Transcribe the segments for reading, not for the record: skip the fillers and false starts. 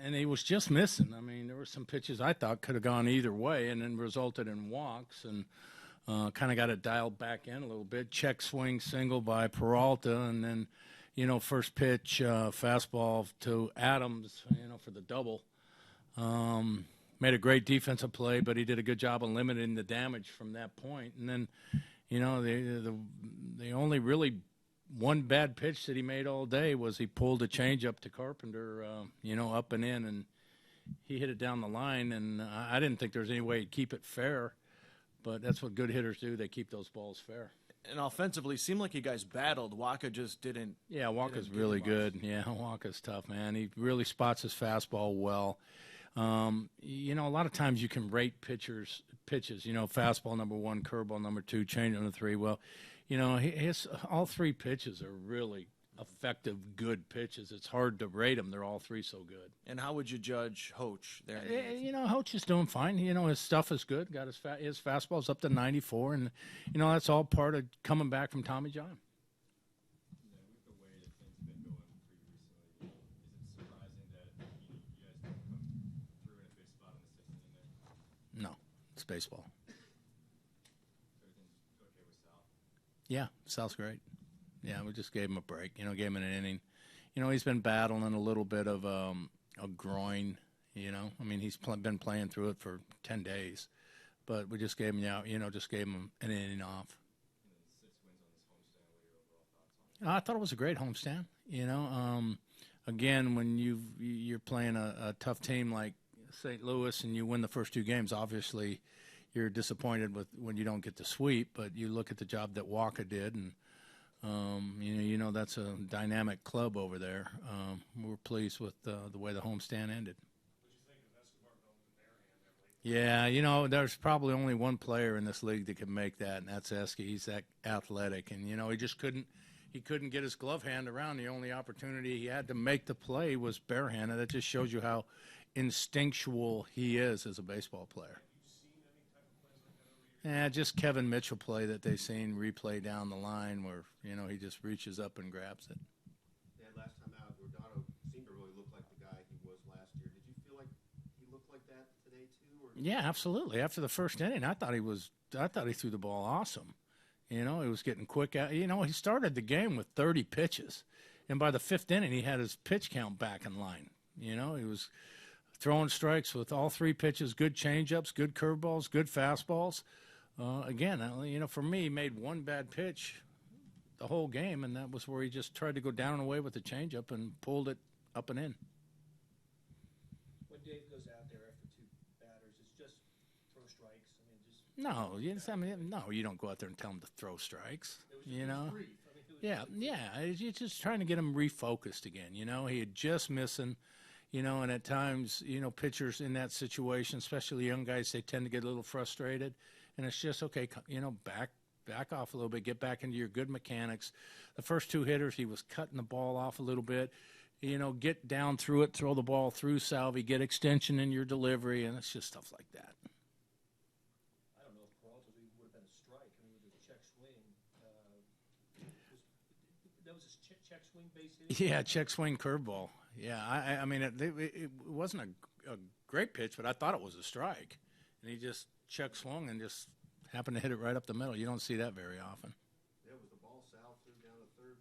and he was just missing. I mean, there were some pitches I thought could have gone either way and then resulted in walks, and kind of got it dialed back in a little bit. Check swing single by Peralta, and then, first pitch fastball to Adams, for the double. Made a great defensive play, but he did a good job of limiting the damage from that point. And then, the only really one bad pitch that he made all day was he pulled a changeup to Carpenter, up and in, and he hit it down the line. And I didn't think there was any way he'd keep it fair, but that's what good hitters do. They keep those balls fair. And offensively, seemed like you guys battled. Waka just didn't. Yeah, Waka's really good. Yeah, Waka's tough, man. He really spots his fastball well. A lot of times you can rate pitches, fastball number 1, curveball number 2, change number 3. Well, his all 3 pitches are really effective, good pitches. It's hard to rate them. They're all 3 so good. And how would you judge Hoach there? Hoach is doing fine. His stuff is good. Got his fastball's up to 94, and, that's all part of coming back from Tommy John. No, it's baseball. Yeah, Sal's great. Yeah, we just gave him a break. Gave him an inning. He's been battling a little bit of a groin. I mean, he's been playing through it for 10 days, but we just gave him just gave him an inning off. 6 wins on this homestand. What are your overall thoughts on it? I thought it was a great homestand. Again, when you're playing a tough team like St. Louis and you win the first 2 games, obviously you're disappointed when you don't get the sweep, but you look at the job that Waka did, and that's a dynamic club over there. We're pleased with the way the homestand ended. Yeah, there's probably only one player in this league that can make that, and that's Eske. He's that athletic, and he just couldn't get his glove hand around. The only opportunity he had to make the play was barehanded. That just shows you how instinctual he is as a baseball player. Yeah, just Kevin Mitchell play that they've seen replay down the line where, he just reaches up and grabs it. Yeah, last time out, Yordano seemed to really look like the guy he was last year. Did you feel like he looked like that today too? Or? Yeah, absolutely. After the first inning, I thought he threw the ball awesome. He was getting quick out. He started the game with 30 pitches, and by the 5th inning, he had his pitch count back in line. He was throwing strikes with all 3 pitches, good changeups, good curveballs, good fastballs. Again, for me, he made one bad pitch the whole game, and that was where he just tried to go down and away with the changeup and pulled it up and in. When Dave goes out there after 2 batters, it's just throw strikes. No, you don't go out there and tell him to throw strikes. It was brief. You're just trying to get him refocused again. He had just missing. And at times, pitchers in that situation, especially young guys, they tend to get a little frustrated. And it's just, okay, back off a little bit, get back into your good mechanics. The first 2 hitters, he was cutting the ball off a little bit. Get down through it, throw the ball through Salvi, get extension in your delivery, and it's just stuff like that. I don't know if Peralta would have been a strike. I mean, with the check swing. That was a check swing base hit? Yeah, check swing curveball. Yeah, I mean, it wasn't a great pitch, but I thought it was a strike. And he just check swung and just happened to hit it right up the middle. You don't see that very often. Yeah, was the ball Sal threw down to third?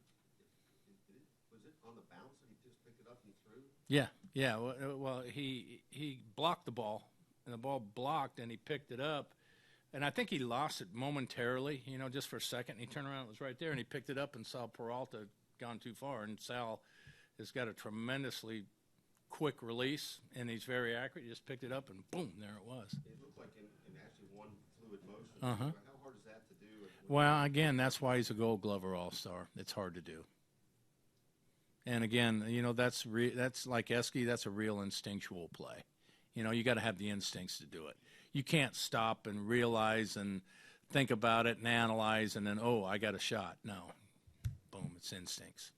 Was it on the bounce and he just picked it up and he threw? Yeah. Well, he blocked the ball, and the ball blocked, and he picked it up. And I think he lost it momentarily, just for a second. He turned around, it was right there, and he picked it up and saw Peralta gone too far. And Sal has got a tremendously quick release, and he's very accurate. He just picked it up, and boom, there it was. It looked like in actually one fluid motion. Uh-huh. How hard is that to do? Well, again, that's why he's a Gold Glover All-Star. It's hard to do. And again, that's like Eske. That's a real instinctual play. You got to have the instincts to do it. You can't stop and realize and think about it and analyze and then, I got a shot. No. Boom, it's instincts.